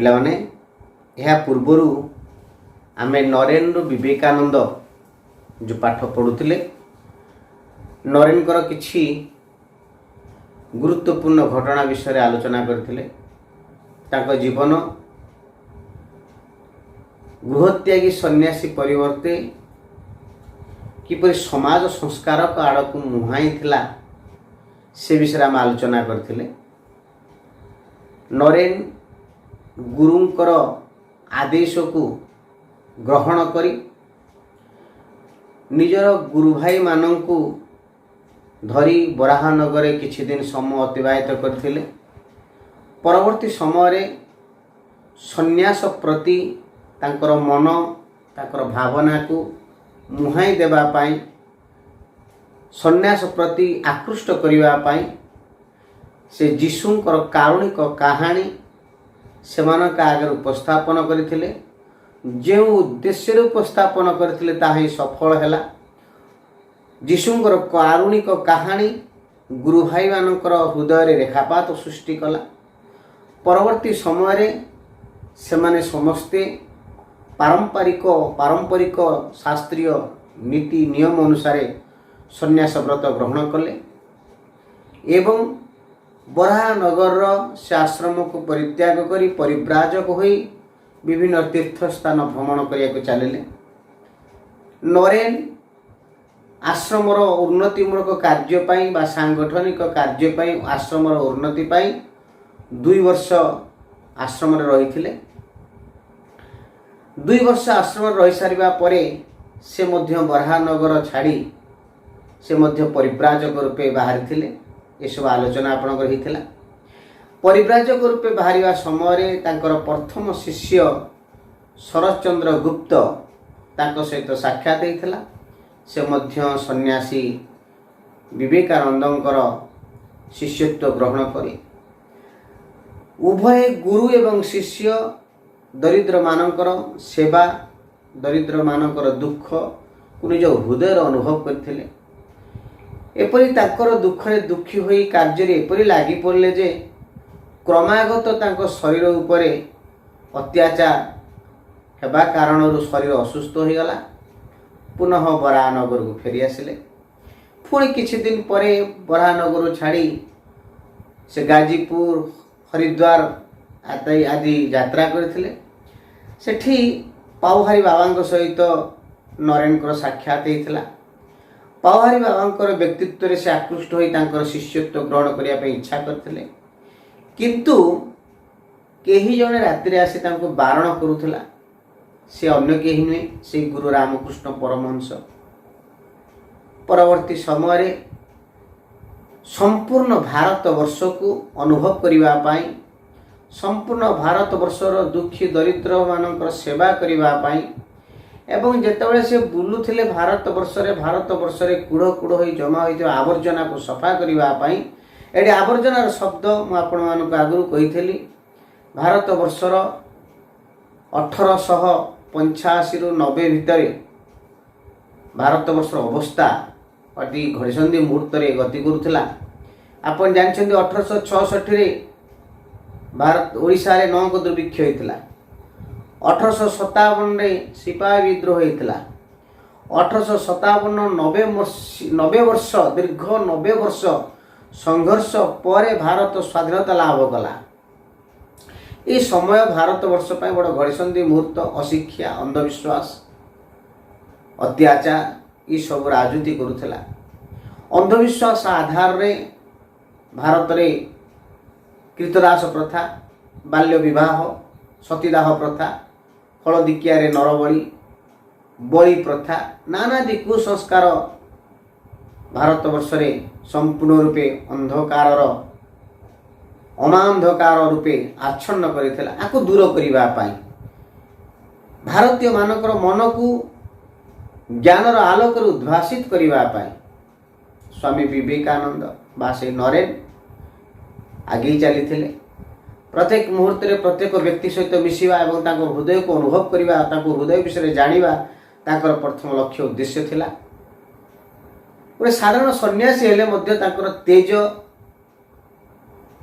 ପିଲାମାନେ ଏହା ପୂର୍ବରୁ ଆମେ ନରେନ୍ଦ୍ର ବିବେକାନନ୍ଦ जो पाठ पढ़ुले नरेनकर किछि गुरुत्वपूर्ण घटना विषय आलोचना करथिले। ताको जीवन गृहत्यागी सन्यासी परिवर्ते किपरि समाज संस्कारक आड़क मुहाई थिला से विषय आम आलोचना करथिले। नरेन गुरुंकर आदेश को ग्रहण करी निजर गुरु भाई मानंकु धरी बराहनगर किछि दिन समय अतिबाहित करथिले। परवर्ती समय सन्यास प्रति तांकर मन तांकर भावना को मुहाई देबा पाई सन्यास प्रति आकृष्ट करिबा पाई से जीशुंकर कारुणिक कहानी सेमानक आगे उपस्थापन करथिले। जो उद्देश्य उपस्थापन करथिले ताही सफल हैला। जीशुंकर कारुणिक कहानी गुरु भाई मानकर हृदय रे रेखापात सृष्टि कला। परवर्ती समय सेमाने समस्ते पारंपरिक शास्त्रीय नीति नियम अनुसार सन्यास व्रत ग्रहण कले एवं बराहनगर से आश्रम को परित्याग करी परिव्राजक होई विभिन्न तीर्थ स्थान भ्रमण करने चलिले। नरेन आश्रमर उन्नतिमूलक कार्यपाई बा सांगठनिक कार्यपाई आश्रमर उन्नति पाई 2 वर्ष आश्रम रही। 2 वर्ष आश्रम रही सारिबा परे से मध्य बराहनगर छाड़ी से मध्य परिव्राजक रूपे बाहरी थिले। ये सब आलोचना आपनकर हिथिला। परिव्राजक रूपे बाहरिया समय तांकर प्रथम शिष्य शरतचंद्र गुप्त तांको सहित साक्षात होता। से मध्य सन्यासी विवेकानंदंकर शिष्यत्व ग्रहण करे। उभय गुरु एवं शिष्य दरिद्र मानकर सेवा दरिद्र मानकर दुख को निज हृदय अनुभव करथिले। एपरि तांकर दुखरे दुखी होई कार्य एपरि लागि पड़ले जे क्रमागत तांको शरीर उपरे अत्याचार हेबा कारण शरीर असुस्थ हो गला। पुनः बराहनगर को फेरी आसिले। पुणी किछि दिन परे बराहनगर छाड़ी से गाजीपुर हरिद्वार आदि यात्रा करथिले। सेठी पावहारी बाबा सहित नरेनकर साक्षात होता। पावहारी बाबा व्यक्तित्व से आकृष्ट होई तांकर शिष्यत्व ग्रहण करिया पे इच्छा करथिले। किंतु केही जने रात्रि आसी तांको बारण करूथला। से अन्य केही नुहे से गुरु रामकृष्ण परमहंस। परवर्ती समय संपूर्ण भारत वर्ष को अनुभव करिबा पाई संपूर्ण भारत वर्षर दुखी दरिद्र मानकर सेवा करिबा पाई एवं जेतेबेले से बुलुथिले भारत वर्षरे कूड़ कूड़ होई जमा होई आवर्जना को सफा करिबा पाई एडी आवर्जनार शब्द मु आपण मानक आगु कही। भारत वर्षर 1885 रु 90 भितर भारत वर्षर अवस्था अति घड़ीसंधि मुहूर्त गति करुला। आपण जानते 1866 रे भारत ओडिशा रे 9 दुर्भिक्ष होता। 1857 रे सिपाही विद्रोह होता। 1857 90 वर्ष दीर्घ 90 वर्ष संघर्ष पर भारत स्वाधीनता लाभ कला। ये समय भारत वर्ष पर बड़ घड़ीसंधि मुहूर्त अशिक्षा अंधविश्वास अत्याचार ये सब राजनीति करुला। अंधविश्वास आधार रे भारत रे कृतदास प्रथा बाल्य विवाह सतीदाह प्रथा हलदिकिया नरबली बलि प्रथा नानादि कुसंस्कार भारत वर्ष रे संपूर्ण रूपे अंधकार अमांधकार रूपे आच्छन्न करिथिला। आको दूर करिबा पाई भारतीय मानकर मन को ज्ञानर आलोक उद्भासित करिबा पाई स्वामी विवेकानंद बा से नरेन आगे चली थिले। प्रत्येक मुहूर्त रे प्रत्येक व्यक्ति सहित मिसिबा एवं ताको हृदय को अनुभव करिबा ताको हृदय विषय जानिबा ताकर प्रथम लक्ष्य उद्देश्य थिला। गोटे साधारण सन्यासी हेले मध्य ताकर तेज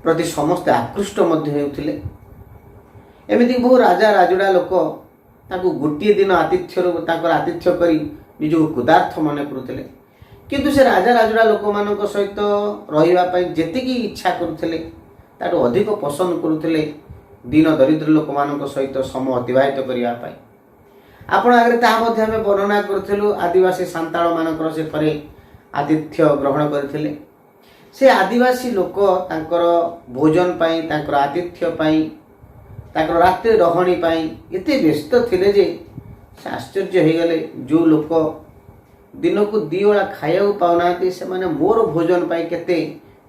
प्रति समस्त आकृष्ट मध्य हेउथिले एमती बहु राजा राजुड़ा लोक गोटे दिन आतिथ्य कर निज कृतार्थ मन करुले किंतु से राजा राजुड़ा लोक मान सहित रही जी इच्छा करुले ताठू अधिक पसंद करुले दीन दरिद्र लोक मान सहित समय अतिबाहित करने। आपण आगे तामें वर्णना करूँ आदिवासी सांताल मानकर से थे आतिथ्य ग्रहण करते से आदिवासी लोक तांकर भोजन पाई तांकर आतिथ्य पाई तांकर रात्रि रहणी पाई एते व्यस्त थिले जे से आश्चर्य हो गले जो लोक दिन को दी ओला खाया पाऊना से माने मोर भोजन पाई केते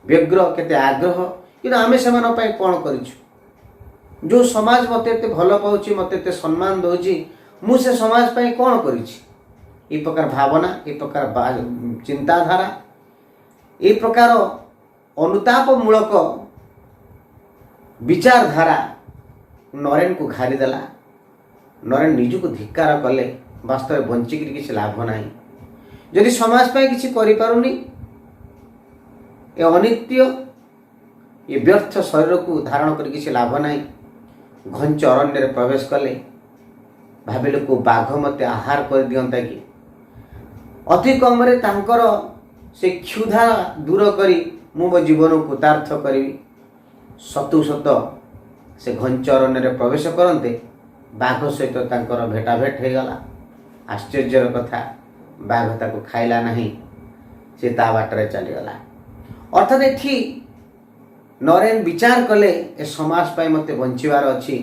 व्यग्र केते आग्रह कि आमे से मन पाई कोन करिछु जो समाज मते एते भल पाउची मते एते सम्मान दोची मु से समाज पाई कोन करिछि। ए प्रकार भावना ए प्रकार चिंताधारा ए प्रकार अनुताप मूलक विचारधारा नरेन को घारीदेला। नरेन निज को धिक्कार कले वास्तव बंचिक किसी लाभ ना जदि समाज पाई किसी करि पारुनी ए अनित्य ये व्यर्थ शरीर को धारण कर किसी लाभ ना। घंच अरण्य प्रवेश कले भाविले को बाघ मते आहार कर दियंता कि अति कम रे तांकर से क्षुधा दूर करी मु मो जीवन को तार्थ करी सतु सत से घंच अरण्य प्रवेश करते बाघ सहित तांकर भेटाभेट हो गला। आश्चर्यर कथा बाघ ताको खाइला नहीं से ता बाटरे चलीगला। अर्थात एठी नरेन विचार कले ए समाज पाई मते बंचिबार अछि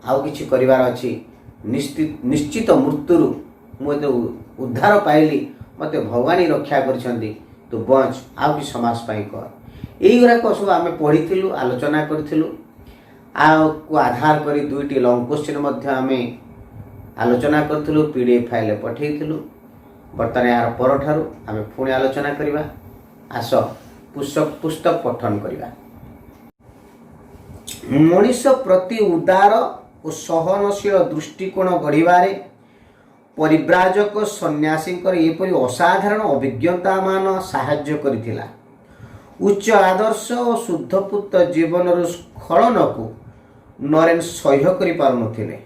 आउ किछि करिवार अछि निश्चित मृत्यु मुझे उद्धार पाइली मते भगवान रक्षा करछंती तू बंच आउ कि समाज पाई कर एई गुराक सब आमे पढिथिलु आलोचना करथिलु को आधार करी दुईटी लॉन्ग क्वेश्चन मध्य आमे आलोचना करथिलु पीडीएफ फाइल पठेइथिलु। बर्तमान यार परठारु आमे पुणी आलोचना करिबा आस पुस्तक पठन करिबा। मनुष्य प्रति उदार और सहनशील दृष्टिकोण गढ़िबारे परिव्राजक सन्यासींकर एपरि असाधारण अभिज्ञता मान साहाय्य करिथिला। उच्च आदर्श और शुद्धपुत जीवन स्खलन को नरेन सह्य करि पारुनथिले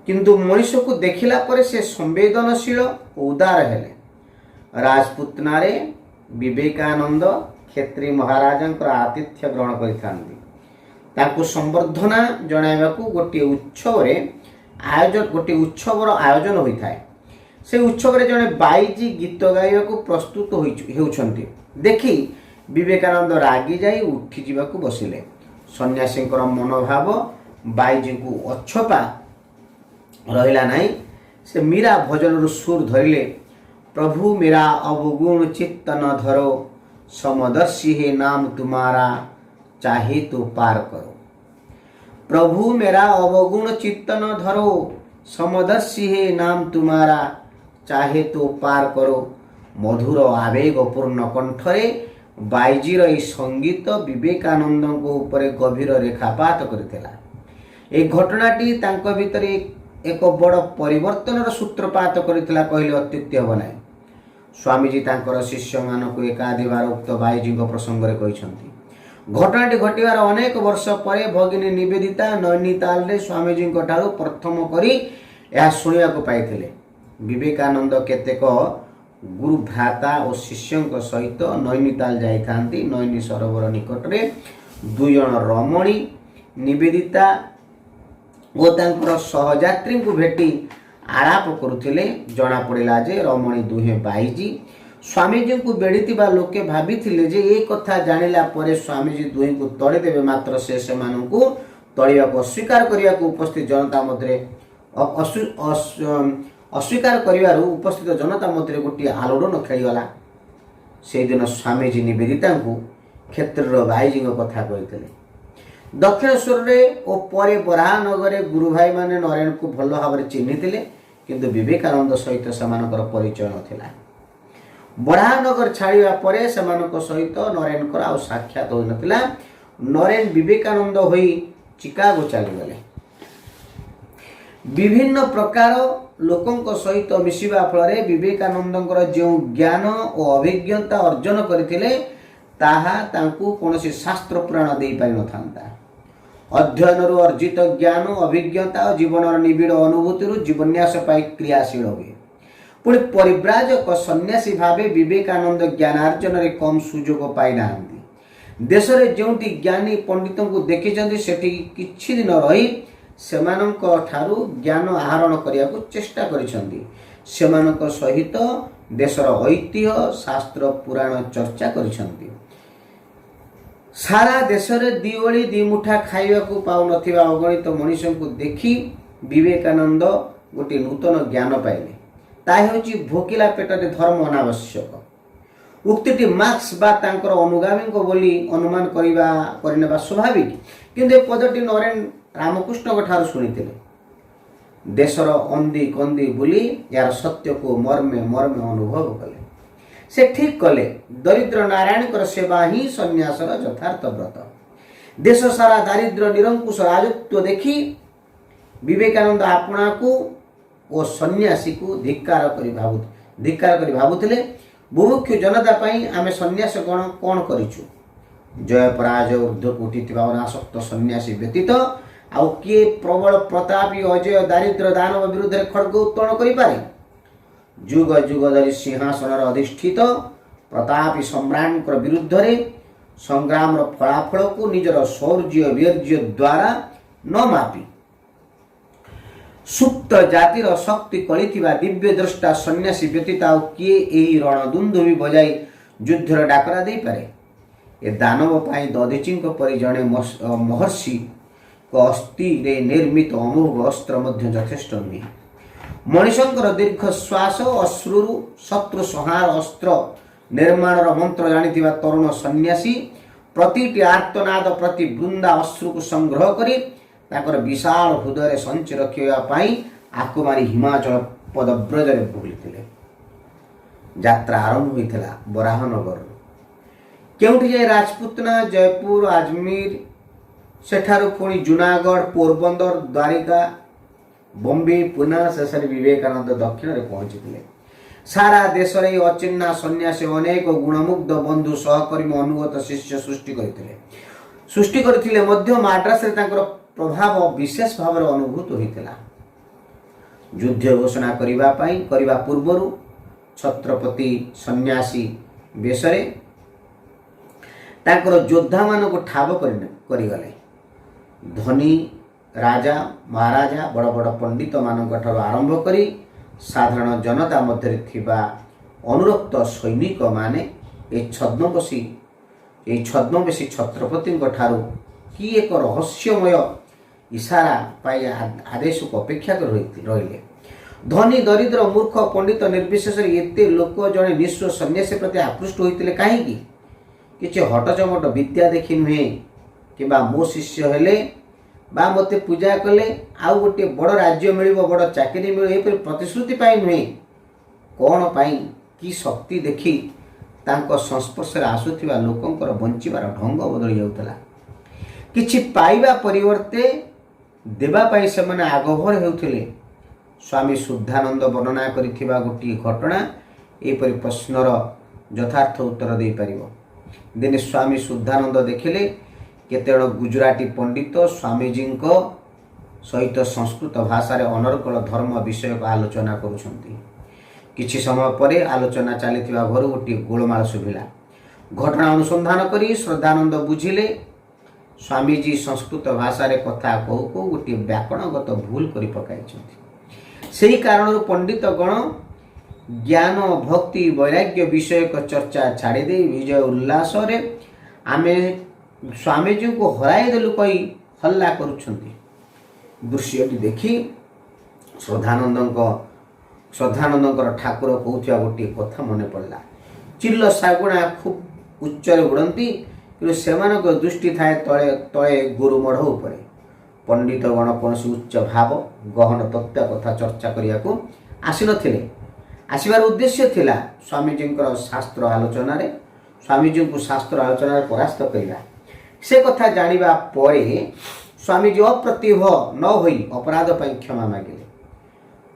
किंतु मनुष्य को देखिला पर से संवेदनशील उदार हेले। राजपुतनारे विवेकानंद क्षेत्री महाराजंकर आतिथ्य ग्रहण करिथांती ताकू संवर्धना जणाइबाकू गोटे उत्सवर आयोजन होता है। से उत्सव जड़े बाईजी गीत गाइबाकू प्रस्तुत होउछंती देखी विवेकानंद रागी जाई उठी जीवाकू बसिले। सन्यासींकर मनोभाव बाईजी को अछपा रहिला नहीं। से मीरा भजन सुर धरिले प्रभु मेरा अवगुण चित्त न धरो समदर्शी है नाम तुम्हारा चाहे तो पार करो। प्रभु मेरा अवगुण चित्त न धरो समदर्शी है नाम तुम्हारा चाहे तो पार करो। मधुर आवेग पूर्ण कंठरे बाईजीर ए संगीत विवेकानंद ऊपर गभीर रेखापात करथिला। ए घटनाटी तांको भितर एक बड़ परिवर्तन सूत्रपात करथिला कहले अत्युक्ति हेब नाही। स्वामीजी तांकर शिष्य मानक एकाधिबार उक्त बाईजी प्रसंग रे कहिसंती। घटनाटी घटिवार अनेक वर्ष पर भगिनी निवेदिता नैनीताल रे स्वामीजी ठारू प्रथम करी यह शुणा पाइथिले। विवेकानंद केतेक गुरु भ्राता और शिष्यों सहित नैनीताल जाइथांती। नैनी सरोवर निकट में दुई जन रमणी निवेदिता और तांकर सहयात्री को भेटी आलाप करुथिले। जना पड़िला जे रमणी दुहे बाईजी। स्वामीजी को बेड़ीथिबा लोके भाबिथिले जे ए कथा जानिला परे स्वामीजी दुहे को तड़ी देबे मात्र से मानकू तड़िबाक अस्वीकार करियाको उपस्थित जनता मध्य अस्वीकार करिवारु उपस्थित जनता मध्य गोटे आलोड़न खेलीगला। से दिन स्वामीजी निवेदिता को क्षेत्र भाईजी कथा कही। दक्षिणेश्वर और परे बराहनगर गुरु भाई माने नरेन को भल भाव चिन्ही किंतु विवेकानंद सहित सेमानकर परिचय नथिला। बराहनगर छाड़िबा परे सेमानक सहित नरेन आउ साक्षात होई नथिला। नरेन विवेकानंद होई चिकागो चलीगले। विभिन्न प्रकार लोकों सहित मिशिबा फल विवेकानंद जो ज्ञान और अभिज्ञता अर्जन करथिले ताहा तांकु कोनोसी शास्त्र पुराण दे पारि नथांता। अध्ययन अर्जित ज्ञान अभिज्ञता और जीवन निबिड़ अनुभूति जीवन्यास पाई क्रियाशील हुए। पुणी परिव्राजक सन्यासी भावे विवेकानंद ज्ञानार्जन रे कम सुजोग पाई ना। देश में जो ज्ञानी पंडित को देखी सेठी किछि दिन रही सेमानंक ठारू ज्ञान आहरण करने को चेष्टा करिसेंती। सेमानंक सहित देशर ऐतिह्य शास्त्र पुराण चर्चा करिसेंती। सारा देश में दी ओली दी मुठा खाइबा को पाउ नथिबा अगणित मनीष को देखी विवेकानंद गोटे नूतन ज्ञान पाइले। ताहे होची भोकिला पेटरे धर्म अनावश्यक। उक्तिटी मार्क्स बा तांकर अनुगामी को बोली अनुमान करने स्वाभाविक, किंतु पदटी नरेन रामकृष्ण ठार शुणी देशर अंदी कंदी बुली यार सत्य को मर्मे मर्मे अनुभव कले। से ठीक कले दरिद्र नारायण सेवा ही सन्यासर यथार्थ व्रत। देश सारा दारिद्र निरंकुश राजत्व देखी विवेकानंद आपना को ओ सन्यासी को धिक्कार करी भाबुथिले बुभुक्षु जनता पाई आमे सन्यास गण कौन करिछु। जय पराजय ऊर्ध्वक उठिथिबा अनासक्त सन्यासी व्यतीत आउ किए प्रबल प्रतापी अजय दारिद्र दानव विरुद्ध खड्ग उत्तोलन करि पारे। जुग जुग धरी सिंहासन अधिष्ठित प्रतापी सम्राट विरुद्ध रे संग्राम फलाफल को निजर शौर्य वीर्य द्वारा न मापी सुप्त जातिर शक्ति कलिथिबा दिव्य द्रष्टा सन्यासी व्यतीत आउ किए एही रणदुंदुभी बजाई युद्धर डाकरा दे पारे। ए दानव पाई दधीचीक परि जणे महर्षि अस्थि रे निर्मित अमोघ अस्त्र मध्य यथेष्ट नुहे। मनीषंकर दीर्घ श्वास अश्रुरु शत्रु संहार अस्त्र निर्माण मंत्र जानिथिबा तरुण सन्यासी प्रतिटी आर्तनाद प्रति बृंदा अश्रु को संग्रह करी ताकर विशाल हृदय संचय रखाई आकुमारी हिमाचल पदव्रजरे बुलिथिले। यात्रा आरंभ होइथिला बराहनगर केउठी जाय राजपुतना जयपुर आजमेर सेठारु पुणी जूनागढ़ पोरबंदर द्वारिका बॉम्बे पुणे शेष विवेकानंद दक्षिण में पहुंची। सारा देश रे अचिन्ना सन्यासी अनेक गुणमुग्ध बंधु सहकर्मी अनुगत शिष्य सृष्टि करथिले मध्य माड्रास रे तांकर प्रभाव विशेष भाव अनुभूत होइतिला। युद्ध घोषणा करने पूर्व छत्रपति सन्यासी बेसरे तांकर योद्धा मान को ठाब करिगले। धनी राजा महाराजा बड़ बड़ पंडित मान आरंभ करी साधारण जनता मध्य थिबा अनुरक्त सैनिक माने छद्मवेशी छत्रपति कि एक रहस्यमय इशारा पाई आदेश को अपेक्षा कर रहिले। धनी दरिद्र मूर्ख पंडित निर्विशेष एते लोक जड़े निस्व सन्यासी प्रति आकृष्ट होते कहीं किसी हटचमट विद्या देखी नुहे कि मो शिष्य हेले बा मते पूजा कले आउ गोटे बड़ राज्य मिलिबो बड़ चाकरी मिलिबो एपरि प्रतिश्रुति पाई नुहे कौन पाई कि शक्ति देखी तांको संस्पर्श आसुथिबा लोकंकर बंचिबार ढंग बदली जाउतला। किछि पाइबा परिवर्ते देवा पाई से माने आगभर हेउथिले। स्वामी शुद्धानंद वर्णना करिथिबा गोटी घटना एपरि प्रश्नर यथार्थ उत्तर दे परिबो। दिने स्वामी शुद्धानंद देखिले केतेजण गुजराती पंडित स्वामीजी सहित संस्कृत भाषा रे अनर्गल धर्म विषय को आलोचना करुछंती। किछि समय परे आलोचना चलीथिबा घर गोटी गोलमाल सुभिला। घटना अनुसंधान करी श्रद्धानंद बुझिले स्वामीजी संस्कृत भाषा रे कथा कहू कहू गोटी व्याकरणगत भूल करि पकाइछंती। सेही कारण पंडित गण ज्ञान भक्ति वैराग्य विषय को चर्चा छाड़ी दे विजय उल्लास रे आमे स्वामीजी को हराई देलु कही हल्ला करुछंती। दृश्यटी देखी श्रद्धानंदकर ठाकुर कहूथिबा गोटे कथा मन पड़ला। चिल्ल सागुणा खूब उच्चरे उड़ती कि सेमानक दृष्टि थाए तले तले गुरुमढ़ उपरे। पंडित गण कौन उच्च भाव गहन तत्व कथा चर्चा करने को आसी नथिले। आसबार उद्देश्य थिला स्वामीजी शास्त्र आलोचना रे स्वामीजी को शास्त्र आलोचना रे परास्त करिला। से कथा जानिबा परे स्वामीजी अप्रतिभ न होई अपराध पाई क्षमा मागिले।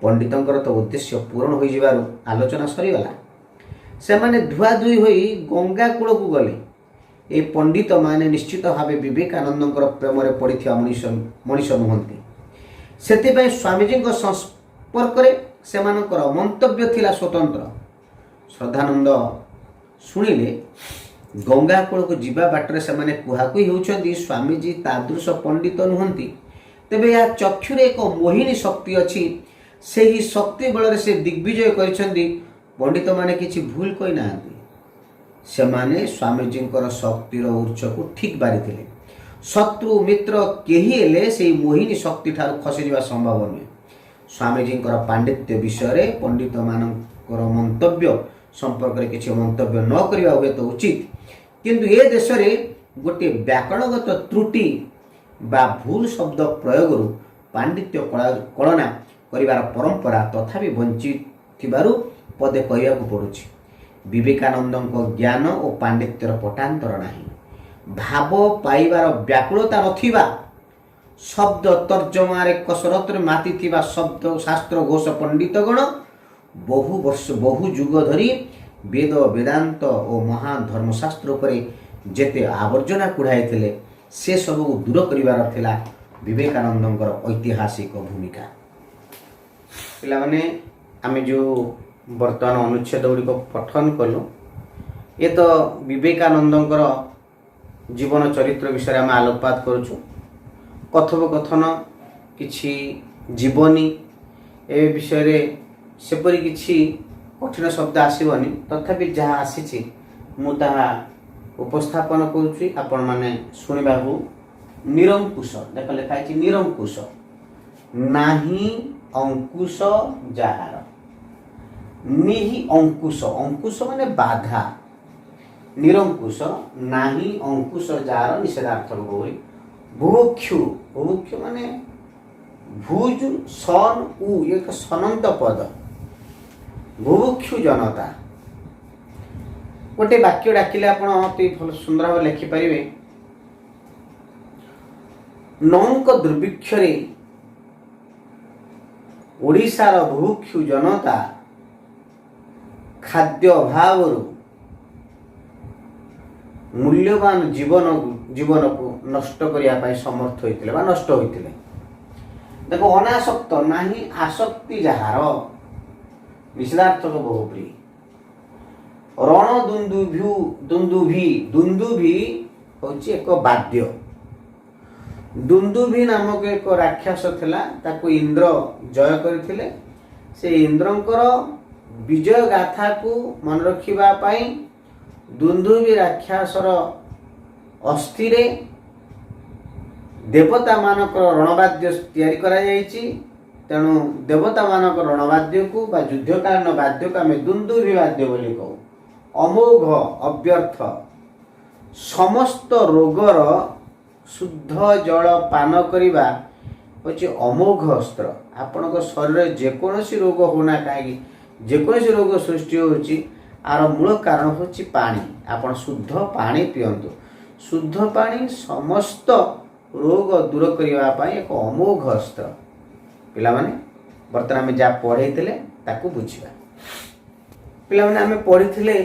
पंडितंकर तो उद्देश्य पूर्ण हो जिबारु आलोचना सरीगला। से माने धुआ धुई होई गंगा कूल को गले। ए पंडित माने निश्चित भाव विवेकानंद प्रेम पड़ी मनीष नुहति से स्वामीजी संपर्क से मंतव्य थिला स्वतंत्र। श्रद्धानंद शुणिले गंगा कूल को जीवा बाटर से कुहाकुई होती स्वामीजी तादृश पंडित नुहति तेबे यह चक्षुरे एक मोहिनी शक्ति अच्छी से ही शक्ति बल से दिग्विजय करिसेंती पंडित माने किछि भूल कहि नांती से माने स्वामीजी शक्तिर ऊर्च को ठीक बारी शत्रु मित्र केही हेले से मोहिनी शक्ति ठार खसी जा संभव नुहे। स्वामीजी पांडित्य विषय पंडित मानकर मंतव्य संपर्क में किसी मंतव्य न करवा हुए तो उचित किंतु ए देश में गोटे व्याकरणगत त्रुटि बा भूल शब्द प्रयोग पांडित्य कलना करिवार परंपरा तथापि वंचित थिबारु पदे कहवा पड़ुछि। विवेकानंद ज्ञान और पांडित्यर पटांतर नाही भाव पाइबार व्याकुलता नथिबा शब्द तर्जमार कसरत माति शब्द शास्त्र घोष पंडितगण बहु वर्ष बहु युग धरी वेद वेदांत और महाधर्मशास्त्र पर जेते आवर्जना कुढ़ाई से सब दूर करिवार थिला विवेकानंद ऐतिहासिक भूमिका। पिलाने आमे जो वर्तमान अनुच्छेद गुड़िक पठन कलु ये तो विवेकानंद जीवन चरित्र विषय आम आलोकपात करुचु। कथोपकथन किछि जीवनी ए विषय सेपरी किछि कठिन शब्द आसबनी तथापि जहाँ आसी मुझा उपस्थापन करुच्ची आपण मैंने शुणा निरंकुश देख लिखाई निरंकुश नाही अंकुश जार निहि अंकुश अंकुश माने बाधा निरंकुश नाही अंकुश जार निषेधार्थक बोली भुभुक्षु भुभुक्षु माने भुज सन उ एक सनंत पद भुभुक्षु जनता गोटे वाक्य डाकिले आपण अति सुंदर भाव लिखिपारे नौक दुर्भिक्षरे ओडिशार भुभुक्षु जनता खाद्य अभाव मूल्यवान जीवन को नष्ट करने समर्थ होते नष्ट होते। देखो अनासक्त नाही आसक्ति जार निषेधार्थक बहुप्री रण दुंदुभी दुंदुभी हूँ एक वाद्य दुंदुभी नामक एक राक्षस थिला ताको इंद्र जय करथिले से इंद्रंकर विजय गाथा को मन रखिबा पाई दुंदुभी राक्षसर अस्थिरे देवता मानक रणवाद्य तैयारी करा जायछि तेणु देवता मानक रणवाद्य को बा युद्धकालीन वाद्य को आम दुंदुभी वाद्य बोली कहू। अमोघ अव्यर्थ समस्त रोगर शुद्ध जल पान करवा हूँ अमोघ अस्त्र। आपण शरीर जेकोसी रोग होना कहीं जेकोसी रोग सृष्टि होची आर मूल कारण हूँ पानी। आपण शुद्ध पानी पियंतु शुद्ध पानी समस्त रोग दूर करने एक अमोघ अस्त्र। पिला माने बर्तमान आम जहाँ पढ़े ताकू बुझा पिला माने आम पढ़ी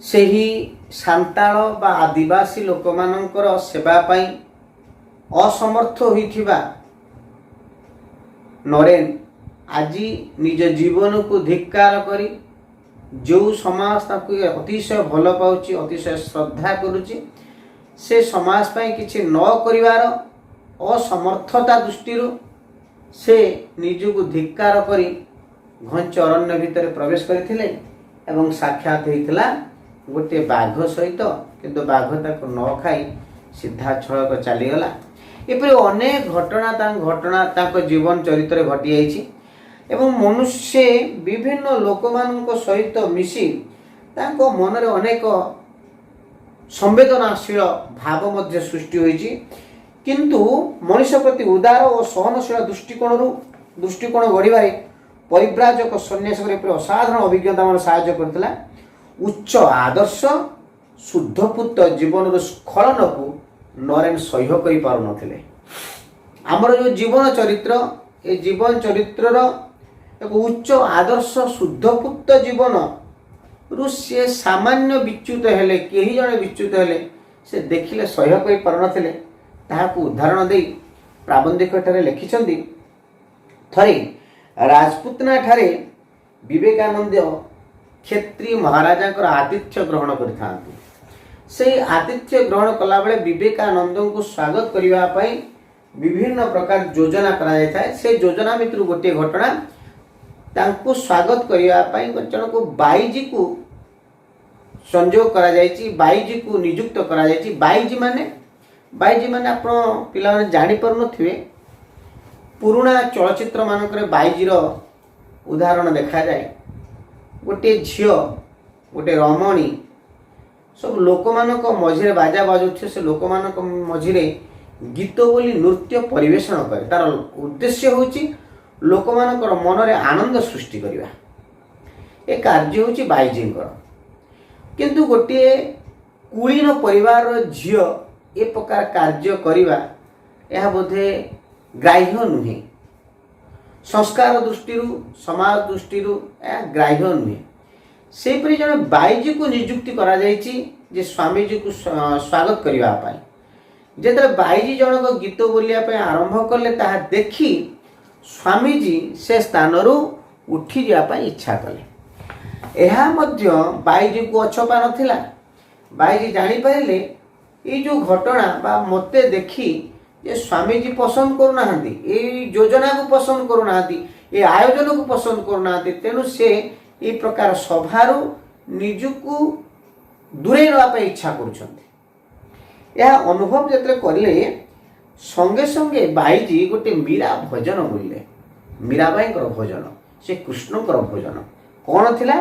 से ही सांताल बा आदिवासी लोक मानकर सेवा पाई असमर्थ होइथिबा नरेन आज निज जीवन को धिक्कार करी जो समाज ताकू अतिशय भल पाउची अतिशय श्रद्धा करुची से समाज पाई किछि न करिवार असमर्थता दृष्टि से निजको धिक्कार करी घंच अरण्य भितर प्रवेश करथिले एवं साक्षात होइथिला गोटे बाघ सहित किंतु बाघ ताको न खाई सीधा छड़क चलीगला। एपरि अनेक घटना जीवन चरित्र घटी जाइछि एवं मनुष्य विभिन्न लोक मानक सहित मिसी ताको मन रे अनेक संवेदनाशील भाव मध्य सृष्टि होइछि किंतु मनुष्य प्रति उदार और सहनशील दृष्टिकोण गढ़िबारे परिव्राजक सन्यास असाधारण अभिज्ञता मन साहाय्य करथिला। उच्च आदर्श शुद्धपुत जीवन स्खलन को नरेन सह्य कर पार नथिले। आमर जो जीवन चरित्र ए जीवन चरित्र एक उच्च आदर्श शुद्धपुत जीवन रु सी सामान्य विच्युत हेले केही जणे विच्युत हेले से देखिले सह्य करि पारुनथिले ताहाकू उदाहरण दे प्राबंधिक ठारे लिखिछन्ति। थरे राजपुतना ठारे विवेकानंद क्षेत्री महाराजा आतिथ्य ग्रहण करिथांती। से आतिथ्य ग्रहण कला बेले विवेकानंद को स्वागत करिवा पई विभिन्न प्रकार योजना करा जाय थाए। से योजना भितर गोटे घटना तांको स्वागत करिवा पई जण को बाईजी को संयोग करा जायछि, बाईजी को नियुक्त करा जायछि। बाईजी माने आपण पिला माने जानि परनथिबे पुराना चलचित्र मानकरे बाईजीर उदाहरण देखा जाए। गोटे झियो गोटे रमणी सब लोक मानक मझिरे बाजा बाजुथे, से लोक मानक मझिरे गीत बोली नृत्य परिवेषण करे। तार उद्देश्य होची लोक मानकर मनरे आनंद सृष्टि करिवा। ए कार्य होची बाईजींकर। किंतु गोटे कुलीन परिवार झियो ए प्रकार कार्य करिवा यह बोधे ग्राह्य नुहे। संस्कार दृष्टि समाज दृष्टि ग्राह्य नुहे। से परि जन बाईजी को नियुक्ति करा जायछि जे स्वामीजी को स्वागत करिवा पाई। जेतरे बाईजी जनक गीत बोलिया पे आरंभ कले ताहा देखी स्वामीजी से स्थानरू उठी जा पाई इच्छा कले। एहा मध्य बाईजी को अछपा नथिला। बाईजी जानि पाइले ए जो घटना बा मते देखी ये स्वामीजी पसंद करू नाहंती, ए योजना को पसंद करू नाहंती, ए आयोजन को पसंद करू नाहंती। तेनु से ए प्रकार सभारू निजुकु दूरे नवा पे इच्छा करूछंती। यह अनुभव जतरे करले संगे संगे बाईजी गोटे मीरा भजन बोलले। मीराबाईंकर भजन, से कृष्णकर भजन कौन थिला?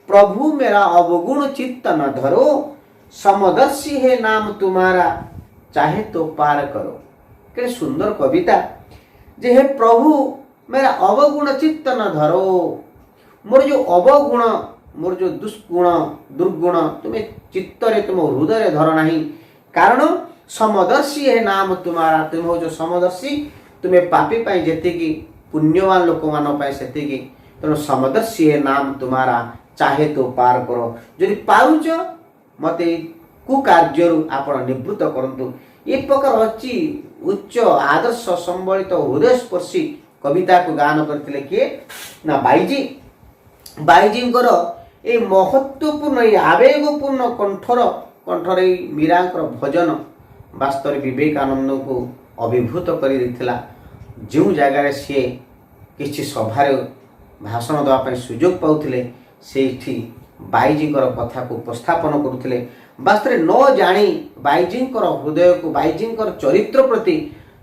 प्रभु मेरा अवगुण चित्त न धरो, समदर्शी है नाम तुम्हारा, चाहे तो पार करो। के सुंदर कविता जे हे प्रभु मेरा अवगुण चित्त न धरो। मोर जो अवगुण, मोर जो दुष्गुण दुर्गुण तुम्हें चित्तरे तुम हृदय धर नाही। कारण समदर्शी है नाम तुम्हारा, तुम हो जो समदर्शी, तुम्हें पापी पाई जेतिकी पुण्यवान लोक मान पाई सेतिकी। तेणु समदर्शी है नाम तुम्हारा, चाहे तो पार करो। यदि पारुच मते कुकार्य आपण निवृत्त करंतु। ये प्रकार अच्छी उच्च आदर्श संबलित हृदयस्पर्शी कविता को गान करथिले किए ना बाईजी। बाईजींकर ए महत्वपूर्ण ए आवेगपूर्ण कंठर मीरांकर भजन वास्तव विवेकानंद को अभिभूत कर देथिला। जो जगार सी किसी सभारे भाषण देवाई सुजोग पाउथिले सेठी बाईजींकर कथा को उपस्थापन करुथिले। वास्तव न जानी बाईजींकर हृदय को, बाईजींकर चरित्र प्रति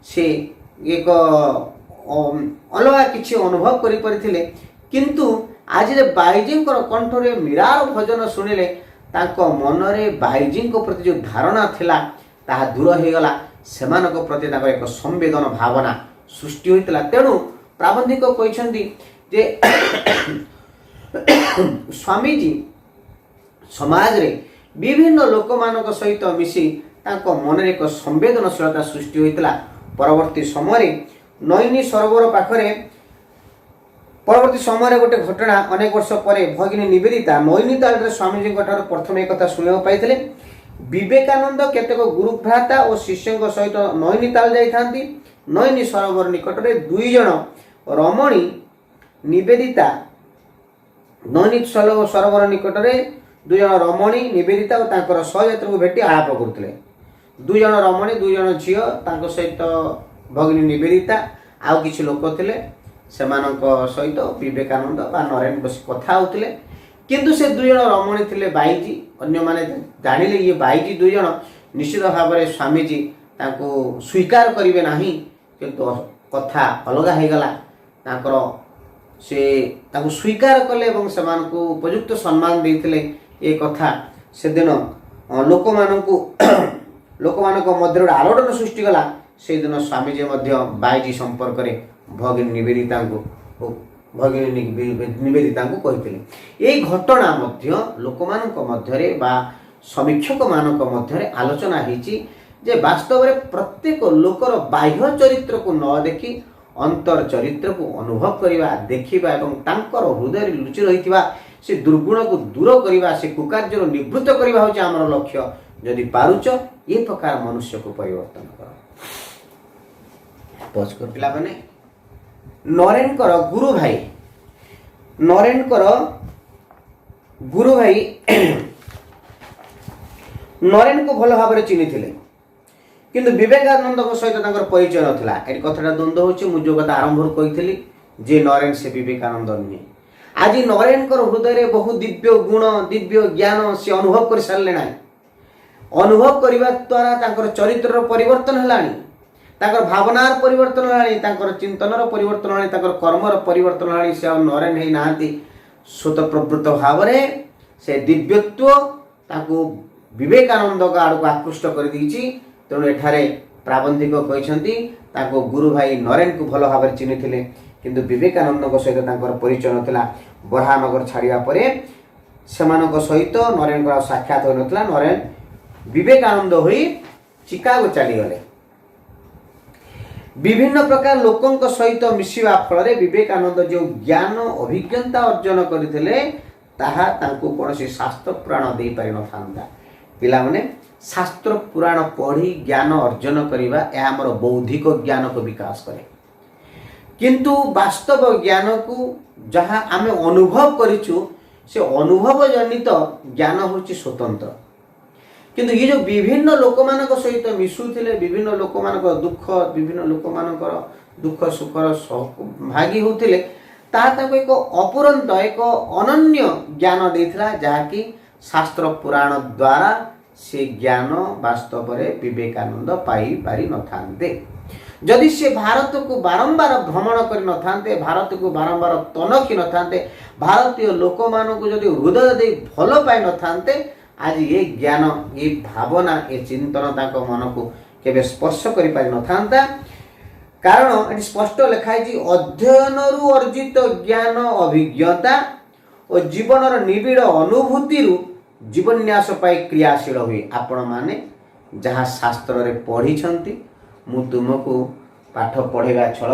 से एक अलगा किछि अनुभव करि परिथिले। किंतु आज बाईजींकर कंठरे मीरार भजन शुणिले तांको मनरे बाईजींको प्रति जो धारणा थिला ताहा दूर हो गला। सेमानको प्रति तांको एक संवेदन भावना सृष्टि होइतला। तेणु प्राबंधिक कहिसंती जे स्वामीजी समाज रे विभिन्न लोक मानक सहित मिसी तांको मनरे एक संवेदनशीलता सृष्टि होइतला। परवर्ती समय नैनी सरोवर पाखरे परवर्ती समय गोटे घटना अनेक वर्ष पर भगिनी निवेदिता नैनीताल स्वामीजी प्रथम एक कथा शुणा पाई। विवेकानंद केतेक गुरु भ्राता और शिष्यों सहित नैनीताल जाइथांती। नैनी सरोवर निकट में दुई जन रमणी निवेदिता, नैनी सरोवर निकट में दुई जन रमणी निवेदिता और तांकर सहयात्री को भेटी आलाप करते। दुई जन रमणी दुई जन झील सहित भगिनी निवेदिता आउ किछि लोक थिले, सेमानक सहित विवेकानंद बा नरेन बस कथा होतिले। किंतु से दुई जन रमणी थिले बाईजी। अन्य माने जानिले ये बाईजी दुई जन निश्चित भाव में स्वामीजी तांको स्वीकार करिवे नाही। किंतु कथा अलगा हो गला। तांकर से तांको स्वीकार कले एवं सेमानकु उपयुक्त सम्मान देथिले। ए कथा से दिन लोक मध्य आलोड़न सृष्टि गला। से दिन स्वामीजी मध्य बाईजी संपर्क रे भगिनी निवेदिता को कहिथिले। ए घटना मध्य लोकमानक मध्यरे बा समीक्षक मानक मध्यरे आलोचना हेची जे वास्तव में प्रत्येक लोकर बाह्य चरित्र को न देखी अंतर चरित्र को अनुभव करवा देखा और तांकर हृदय लुचि रही से दुर्गुण को दूर करने से कुकार्य निवृत्त करवा हूँ आम लक्ष्य। जदि पारुच ये प्रकार मनुष्य को परिवर्तन कर पिला माने नरेन गुरु भाई नरेन को भल भाव चिन्ही किंतु विवेकानंद सहित परिचय नाला। ये कथा द्वंद्व हो जो कथा आरंभ कही जे नरेन से विवेकानंद नुहे। आज नरेन हृदय बहु दिव्य गुण दिव्य ज्ञान से अनुभव कर सारे ना। अनुभव करने द्वारा चरित्र परिवर्तन है, भावनार परिवर्तन है, चिंतनर परिवर्तन है, कर्मर परिवर्तन है। से नरेन है ना स्वतःप्रवृत्त भाव से दिव्यत्व विवेकानंद आड़ को आकृष्ट कर तेणु एठारे प्राबंधिक कहते गुरु भाई नरेन को भल भाव चिन्ही किंतु विवेकानंद सहित परिचय नाला। बरहानगर छाड़ा पर सहित नरेन को साक्षात हो नाला। नरेन विवेकानंद हो चिकागो चलीगले। विभिन्न प्रकार लोकों सहित मिशिवा फल विवेकानंद जो ज्ञान अभिज्ञता अर्जन करते कौन शास्त्र पुराण दे पारि न था। पिला माने शास्त्र पुराण पढ़ी ज्ञान अर्जन करवा यह आमर बौद्धिक ज्ञान को विकास करे, किंतु वास्तव ज्ञान को जहाँ आम अनुभव करिछु से अनुभव जनित ज्ञान होची स्वतंत्र। किंतु ये जो विभिन्न लोक मान सहित मिशुले विभिन्न लोक मान दुख विभिन्न लोक मान दुख सुखर भागी होते एक अपुरंत एक अनन्य ज्ञान देथिला जहाँकि शास्त्र पुराण द्वारा से ज्ञान वास्तव में विवेकानंद पाई पारि न थांते। जदि से भारत को बारंबार भ्रमण कर न थांते, भारत को बारंबार तनखी न थांते, भारतीय लोक मान को जदि हृदय दे भल पाई न थांते, आज ये ज्ञान ये भावना ये चिंतन ताक मन को केबे स्पर्श करि पारि न थांता। कारण ये स्पष्ट लिखाई अध्ययन अर्जित ज्ञान अभिज्ञता और जीवन निबिड़ अनुभूति जीवन्यास पाई क्रियाशील हुए। आपण माने जहाँ शास्त्र रे पढ़ी मु तुमको पाठ पढ़ेगा छल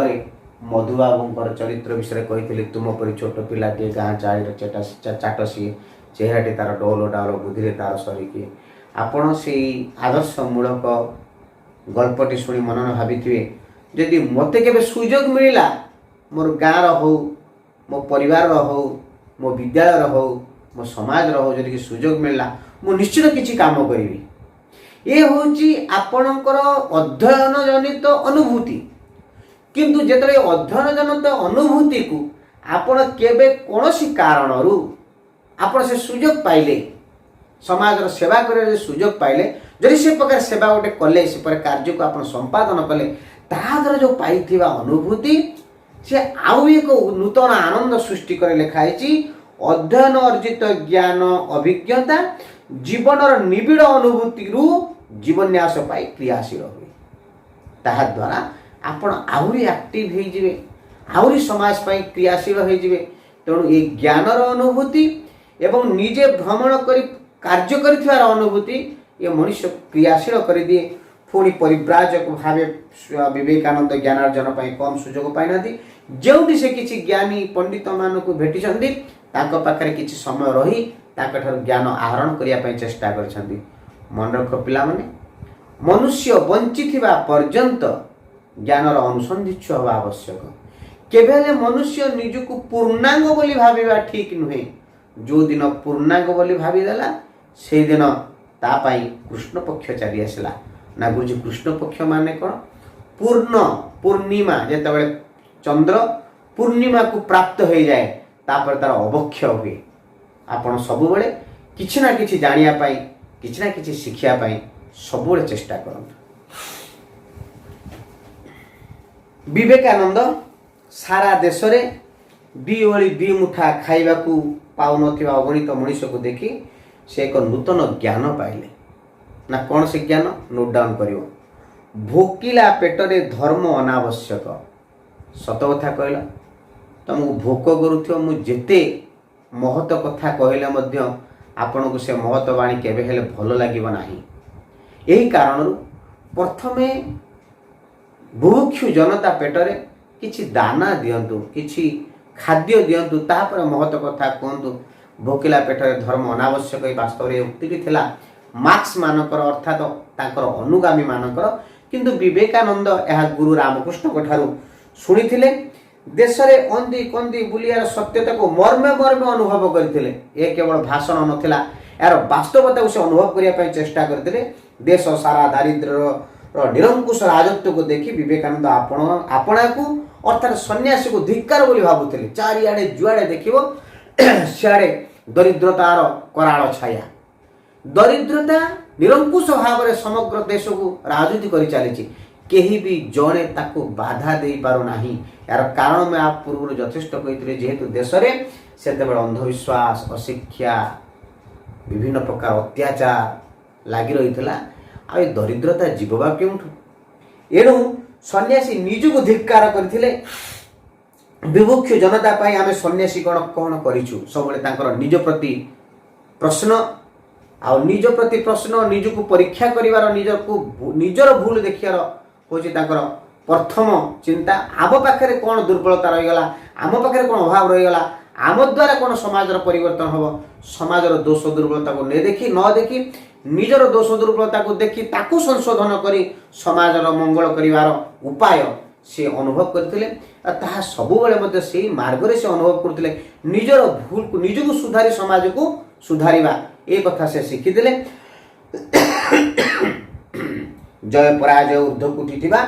मधुबाबूर चरित्र विषय कही तुम परी छोट पिलाटे गाँ चाट सी चेहराटी तार डौल डाल बुद्धि तार सरिकी आपण से आदर्श मूलक गल्पटी शुणी मनन भावी जदि मते केबे सुजोग मिला मोर गाँव हो मो परिवार हो मो विद्यालय हो मो समाज हो जदि सुजोग मिलला मु निश्चित किछि काम करिवि। ये होची आपणकर अध्ययन जनित अनुभूति। किंतु जेतरे अध्ययन जनित अनुभूति को आपण केबे कोनोसी कारणरू आपण से सुजोग पाइले समाज सेवा करे सुजोग पाइले जदि से प्रकार सेवा गोटे कले से प्रकार कार्य को आपण संपादन कले तादर जो पाइथिबा अनुभूति से आउ एक नूतन आनंद सृष्टि करे लिखाई अध्ययन अर्जित ज्ञान अभिज्ञता जीवनर निबिड़ अनुभूति जीवन्यास पाई क्रियाशील हुए। ताहा द्वारा आपण आहुरी एक्टिव हो जिवे, आहुरी समाज पाई क्रियाशील हो जिवे। तेणु ये ज्ञानर अनुभूति एवं निजे भ्रमण करी कार्य करिथिबार अनुभूति ये मनुष्य क्रियाशील कर दिए। पुणी परिव्राजक भावे विवेकानंद ज्ञानार्जन पाई कम सुजोग पाई नाथि। जोंटी से किछि ज्ञानी पंडित मान को भेटिछन्ति ताको पाखरे किछि समय रही ताको ठार ज्ञान आहरण करिया पाई चेष्टा करछन्ति। मन रख पिला माने मनुष्य बंचिथिबा पर्यंत ज्ञानर अनुसंधित्य हवा आवश्यक। केवल मनुष्य निजको पूर्णांग बोली भाविबा ठीक नुहे। जो दिन पूर्णांग बोली भाविदेला से दिन ता पाई कृष्ण पक्ष चली आसला ना। गुरुजी कृष्ण पक्ष माने कौन? पूर्ण पूर्णिमा जेतेबेले चंद्र पूर्णिमा को प्राप्त हो जाए तापर तार अवक्ष हुए। आपण सबुबले किछि ना किछि जानिया पाई किछि ना किछि शिखिया पाई सबुबले चेष्टा करंतु। विवेकानंद सारा देश रे दी ओली दी मुठा खाइबा को पाउ नथिबा अगणित मनुष्य को देखि से एक नूतन ज्ञान पाइले ना। कौन से ज्ञान? नोट डाउन करियो। भोकिला पेटरे धर्म अनावश्यक। सत कथा कहला तुमको भोक करुथियो मु जेते महत कथा कहले मध्य आपन को से महत वाणी केबे हेले भल लागिबो नाही। एही कारण प्रथमे बुभुक्षु जनता पेटरे किछि दाना दियंतु, किछि खाद्य दियंतु, तापर महत कथा कहतु। भोकिला पेटरे धर्म अनावश्यक वास्तव में उक्ति थिला मार्क्स मानकर अर्थात तांकर अनुगामी मानकर। किंतु विवेकानंद यह गुरु रामकृष्ण ठारू शुणी देश में अंधी कंदी बुलियार सत्यता को मर्मे मर्मे अनुभव करते। ये केवल भाषण नथिला, यार वास्तवता को से अनुभव करने चेष्टा करते। देश सारा दारिद्र्य निरंकुश राजत्व को देखी विवेकानंद आपणा को अर्थात सन्यासी को धिक्कार बोली भावुले। चारिआडे जुआड़े देखिबो सियाड़े दरिद्रतार कराल छाया। दरिद्रता निरंकुश भाव में समग्र देश को राजनीति कर चली। केही भी जड़े ताकू बाधा दे पार नाही। यार कारण में आप पूर्व यथेष्ट कहते जेहेतु देश में से अंधविश्वास, अशिक्षा, विभिन्न प्रकार अत्याचार लगी रही आ दरिद्रता जीववा क्योंठु। एणु सन्यासी निजको धिक्कार करथिले। विमुख्य जनता पाई आमे सन्यासी कौन करिछु सबले तांकर निज प्रति प्रश्न आ निज प्रति प्रश्न निजको परीक्षा करिवार निजर भूल देखियार होची तांकर प्रथम चिंता। आम पाखरे कौन दुर्बलता रहीगला, आम पाखरे कौन अभाव रहीगला, आम द्वारा कौन समाजर परिवर्तन हम। समाजर दोष दुर्बलता को न देखी निजर दोष दुर्बलता को देखी ताकू संशोधन करी समाजर मंगल करिवार उपाय से अनुभव करथिले। ताहा सबुबेले मध्ये सेही मार्ग से अनुभव करथिले। निजर भूल को निजको सुधारी समाज को सुधारिबा ए कथा से शिखिथिले। जय पराजय ऊर्ध्वक उठिथिबा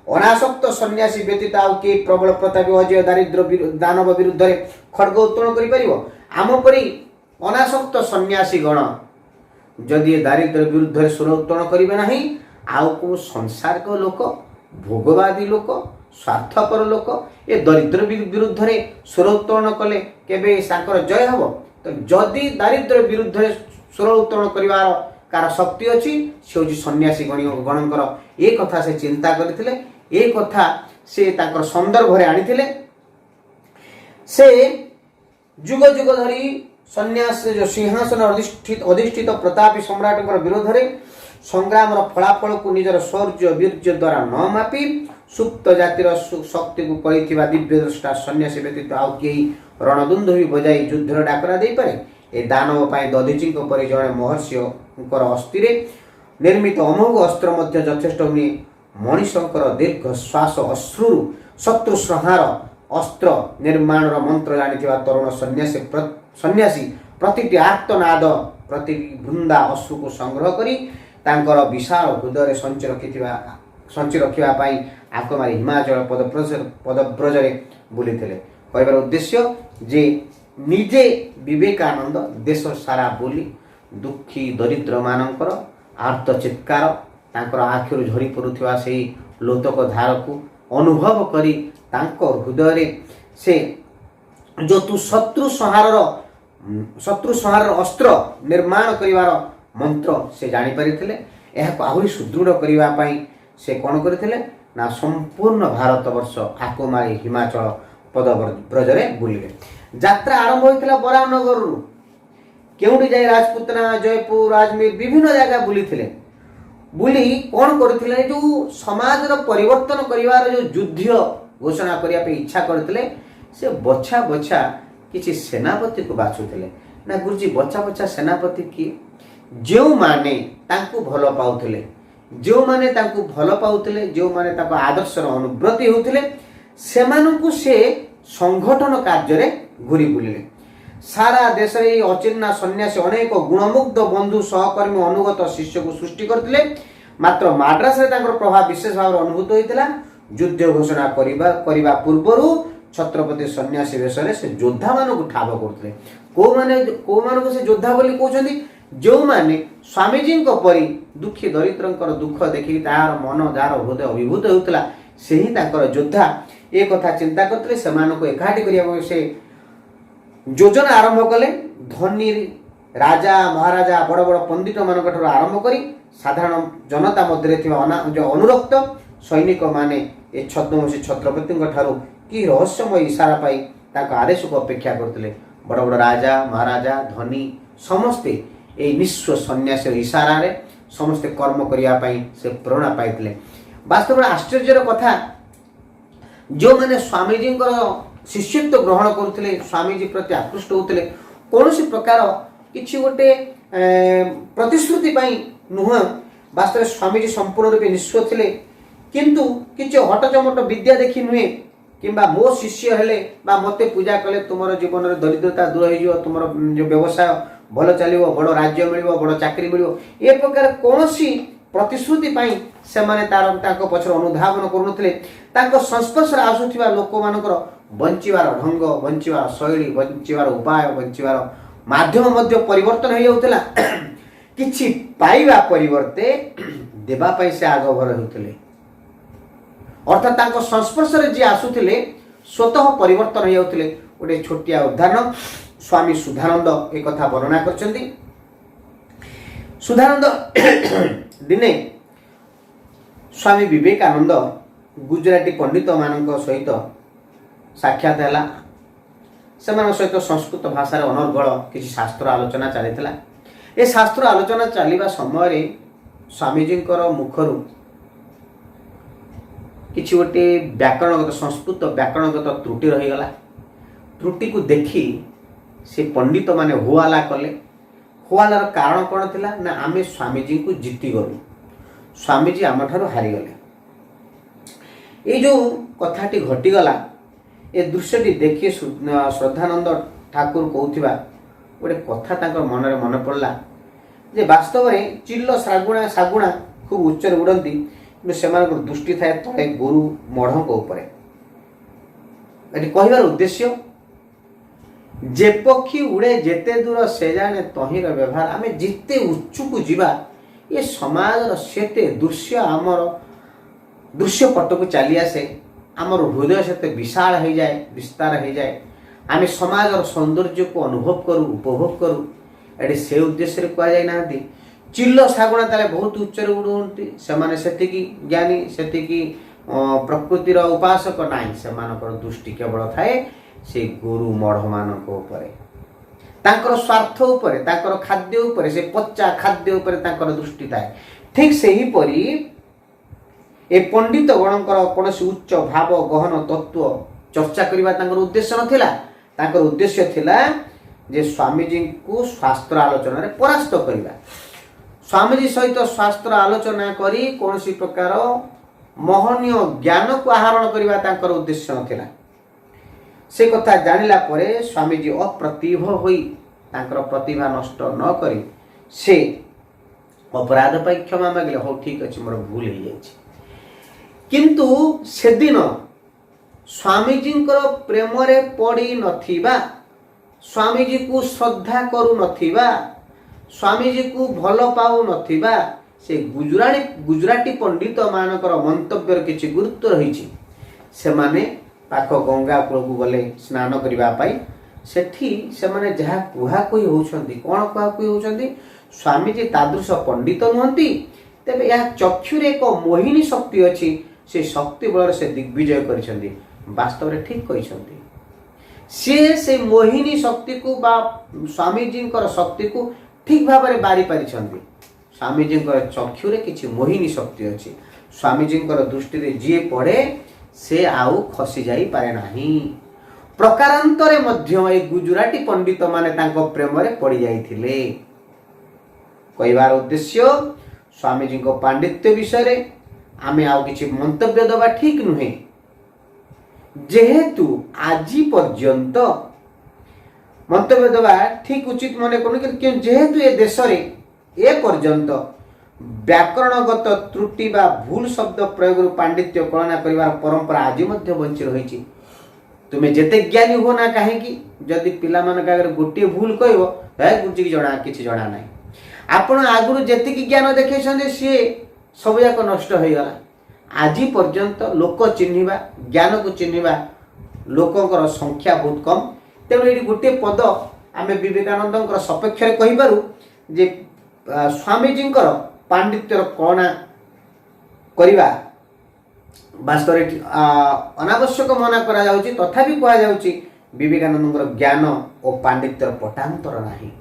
अनासक्त सन्यासी व्यतीत आउ के प्रबल प्रतापी अजय दारिद्र दानव विरुद्ध रे खड्ग उत्तोलन करि परिबो। आम परि अनासक्त सन्यासी गण जदि दारिद्र विरुद्ध रे स्वर उत्तोलन करिबे नाही, आउ को संसार को लोक, भोगवादी लोक, स्वार्थपर लोक ए दरिद्र विरुद्ध रे स्वर उत्तोलन कले केबे सांकर जय हबो। तो जदि दारिद्र विरुद्ध रे स्वर उत्तोलन करिवार कार शक्ति अच्छी से हूँ सन्यासी गणकर ए कथा से चिंता करथिले। ए कथा से तांकर संदर्भ रे आनिथिले। से जुग जुग धरी सन्यास जो सिंहासन अधिष्ठित प्रतापी सम्राट विरोध में संग्राम फलाफल को निजर शौर्य वीर्य द्वारा न मापी सुप्त जातिर शक्ति को कलिथिबा दिव्य दृष्टा सन्यासी व्यतीत आउ केही रणदुंदुभी बजाई युद्धर डाकरा दे पारे। ए दानव पाई दधीची परि जड़े महर्षि अस्थिरे निर्मित अमोघ अस्त्र मध्य यथेष्ट हुए। मनीषंकर दीर्घ श्वास अश्रु शत्रु संहार अस्त्र निर्माण मंत्र जानिथिबा तरुण सन्यासी प्रतिटी आर्तनाद प्रति बृंदा अश्रु को संग्रह करी तांकर विशाल हृदय संचि रखिबा पाई आकमारी हिमाचल पदब्रजरे बुलीथिले। कहबार उद्देश्य जे निजे विवेकानंद देश सारा बुली दुखी दरिद्र मानकर आर्त चित्कार तांकर आखिरु झरी पड़ुथिबा सेही लोतक धार को अनुभव करी तांको हृदय रे से जो तू शत्रु संहार अस्त्र निर्माण करिवार मंत्र से जानि परिथिले। एहा आहुरी सुदृढ़ करिवा पाई से कोन करथिले ना संपूर्ण भारत वर्ष आकोमारी हिमाचल पदब्रजरे बुलिले। यात्रा आरंभ होइतिला बरानगर रु केउठी जाई राजपुतना जयपुर राजमीर विभिन्न जगह बुली कौन करथिले जो समाज परिवर्तन करिवार जो युद्ध घोषणा करिया पे इच्छा करथिले से बछा बछा किछि सेनापति को बाछुथिले। ना गुरुजी बछा बछा सेनापति की जो माने तांकु भलो पाउथिले, जो माने तांकु भलो पाउथिले, जो माने ताको आदर्शर अनुव्रती होउथिले सेमानकु से संगठन कार्य रे घुरी बुलिले। सारा देश रे अचिन्ना सन्यासी अनेक गुणमुग्ध बंधु सहकर्मी अनुगत शिष्य को सृष्टि करथिले। मात्र माड्रास रे तांकर प्रभाव विशेष भाव अनुभूत होइतिला। युद्ध घोषणा करिबा पूर्वरु छत्रपति सन्यासी वेश रे से योद्धा मानकु ठाब करथिले। को मानकु से योद्धा बोली कहउछन्ती जो माने स्वामीजी को परि दुखी दरिद्रंकर दुख देखि तार मन जार हृदय अभिभूत होउतिला सेही तांकर योद्धा। ए कथा चिंता करथिले सेमानकु एकाठी करिया से योजना आरंभ कले। धनी राजा महाराजा बड़ बड़ पंडित मानक ठार आरंभ करी साधारण जनता मध्य जो अनुरक्त सैनिक माने ए छद्मवेशी छत्रपति ठारू कि रहस्यमय इशारा पाई ताका आदेश को अपेक्षा करथिले। बड़ बड़ राजा महाराजा धनी समस्ते ए निस्व सन्यासी इशारा रे समस्ते कर्म करिया पाई से प्रेरणा पाइथिले। वास्तव में आश्चर्यर कथा जो मैंने स्वामीजी शिष्यत्व ग्रहण करुले स्वामीजी प्रति आकृष्ट होते कौन प्रकार किसी गोटे प्रतिश्रुति नुह वास्तव में स्वामीजी संपूर्ण रूपे निस्व थे किंतु किसी हटचमट विद्या देखी नुहे कि मो शिष्य हेले मत पूजा कले तुम जीवन में दरिद्रता दूर हो तुम जो व्यवसाय भल चलो बड़ राज्य मिल बड़ चाकरी मिल ए प्रकार कौन प्रतिश्रुति से पचर अनुधावन करुले संस्पर्श आसुवा लोक मान बंचार ढंग बंचार शैली बंचार उपाय बंचार माध्यम परिवर्तन हो जाऊला किछि पाइबा परिवर्ते देवाई से आगभर होते अर्थात संस्पर्श जी आसुले स्वतः परिवर्तन हो जाते गोटे छोटिया उदाहरण स्वामी सुधानंद एक कथा वर्णना कर सुधानंद दिने स्वामी विवेकानंद गुजराती पंडित मान सहित साक्षात है से सहित संस्कृत भाषा अनर्गल किसी शास्त्र आलोचना चली ए शास्त्र आलोचना चलवा समय स्वामीजी मुखर किसी गोटे व्याकरणगत संस्कृत व्याकरणगत त्रुटि रहीगला त्रुटि को देखी से पंडित माने हुआला कले हुआलार कारण कौन थिला ना आमे स्वामीजी को जीती गलु स्वामीजी आम ठारू हारीगले ये जो कथाटी घटीगला ए दृश्यटी देखी श्रद्धानंद ठाकुर कहूथिबा गोटे कथा तांकर मन रे मन पड़ला जे वास्तव में चिल्ल सागुणा सागुणा खूब उच्च उड़ती कि से दृष्टि थाए तले गोरु मढ़ कहबार उद्देश्य जे पक्षी उड़े जेते दूर से जाने तहिर व्यवहार आमे जिते उच्च को जीवा ये समाज सेते दृश्य आमर दृश्य पट को चली आसे आमर हृदय से विशाल हो जाए विस्तार हो जाए आम समाज सौंदर्य को अनुभव करूँ उपभोग करूँ ये से उद्देश्य कह जाए ना चिल्ल सागुणा ताले बहुत उच्च उड़ती से ज्ञानी से प्रकृतिर उपासक नाई से दृष्टि केवल थाए से गोरु मढ़ मान स्वार्थ उपरे खाद्य उपरे से पचा खाद्य उपरे दृष्टि थाए ठीक से ही परी ए पंडित गणकर कौन उच्च भाव गहन तत्व चर्चा करने उद्देश्य नाला उद्देश्य थिला जे स्वामीजी को शास्त्र आलोचना रे परास्त करवा स्वामीजी सहित शास्त्र आलोचना करी कौन प्रकार महनीय ज्ञान को आहरण करने उद्देश्य नाला से कथा जानिला परे स्वामीजी अप्रतिभ होई प्रतिभा नष्ट न करी से अपराध पाई क्षमा मांगले हो ठीक अच्छे मोर भूल हो जाए किंतु से दिन स्वामीजी प्रेम रे पड़ी नथिबा स्वामीजी को श्रद्धा करू नथिबा स्वामीजी को भल पाऊ नथिबा से गुजराती पंडित मानकर मंतव्यर किछि गुरुत्व रही से माने पाख गंगा कूल को गले स्नान करने सेठी से माने जहाँ कुहाकुही होउछंती कौन कुहाकुही होउछंती स्वामीजी तादृश पंडित नुहंती तेबे यह चक्षुरे एक मोहिनी शक्ति अच्छी से शक्ति बल से दिग्विजय करिसंती वास्तव में ठीक कहिसंती से मोहिनी शक्ति को बा स्वामीजी शक्ति को ठीक भाव में बारी पारिछंती स्वामीजी चक्षुरे किछि मोहिनी शक्ति अच्छी स्वामीजी दृष्टि रे जी पड़े से आउ खसी जाई पारे नाही प्रकारांतरे मध्य ए गुजराती पंडित माने तांको प्रेम रे पड़ी जाइथिले कहबार उद्देश्य स्वामीजी पांडित्य विषय रे आमे आउ किछि मंतव्य दबा ठीक नुहे जेहेतु आजी पर्यंत मंतव्य दबा ठीक उचित मने करूँ कि जेहेतु ए देश रे ए पर्यंत व्याकरणगत त्रुटि बा भूल शब्द प्रयोग पांडित्य कलना करिवार परंपरा आज मध्य बंची रही तुम्हें जेते ज्ञानी हो ना कहीं जदि पिला मान आगे गोटे भूल कहब गुरुजी जना किसी जना ना आपण आगुरी जेतिकी ज्ञान देखे सी सब जाक नष्ट हो गला आज पर्यंत लोक चिन्हिबा ज्ञान को चिन्हिबा लोकंकर संख्या बहुत कम तेणु ये गोटे पद आम विवेकानंद सपेक्ष कहीपर जे स्वामीजी पांडित्यर कलना करवा वास्तव अनावश्यक मना करा जाउची तथापि कहा जाउची विवेकानंद ज्ञान और पांडित्यर पटांतर नाही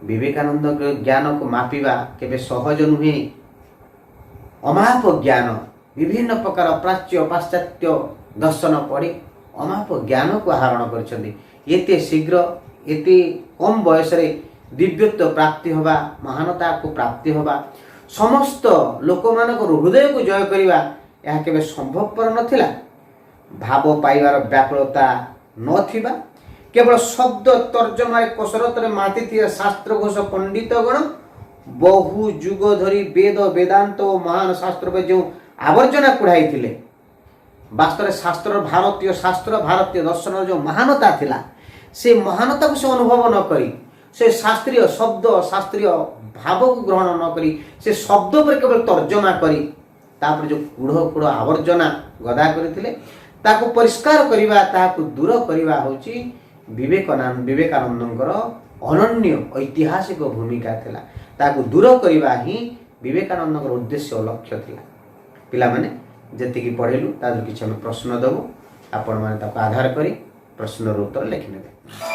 विवेकानंद ज्ञान को मापिबा केबे सहज नुहे अमाप ज्ञान विभिन्न प्रकार प्राच्य पाश्चात्य दर्शन पढ़ी अमाप ज्ञान को आहरण करते शीघ्र एते कम बयस दिव्यत्व प्राप्ति होगा महानता को प्राप्ति होगा समस्त लोक मान हृदय को जय करवा यह केवे संभवपर नथिला भाव पाइबार व्याकुलता नथिबा केवल शब्द तर्जमार कसरत माति शास्त्र घोष पंडित गण बहु जुग धरी वेद वेदांत और महान शास्त्र जो आवर्जना कुढ़ाई थिले वास्तव शास्त्र भारतीय दर्शन जो महानता थिला से महानता को से अनुभव न करी से शास्त्रीय शब्द शास्त्रीय भाव को ग्रहण न करी से शब्द पर केवल तर्जमा करी तापर जो कूढ़ आवर्जना गदा करथिले ताको परिष्कार करिवा ताको दूर करिवा होची विवेकानंदଙ୍କର अनन्य ऐतिहासिक भूमिका थिला ताको दूर करिवा ही विवेकानंदଙ୍କର उद्देश्य लक्ष्य थिला पिला माने जति पढ़ेलु तादर किछ हम प्रश्न देबो आपण माने ताको आधार करी प्रश्न उत्तर लिखि नेबे।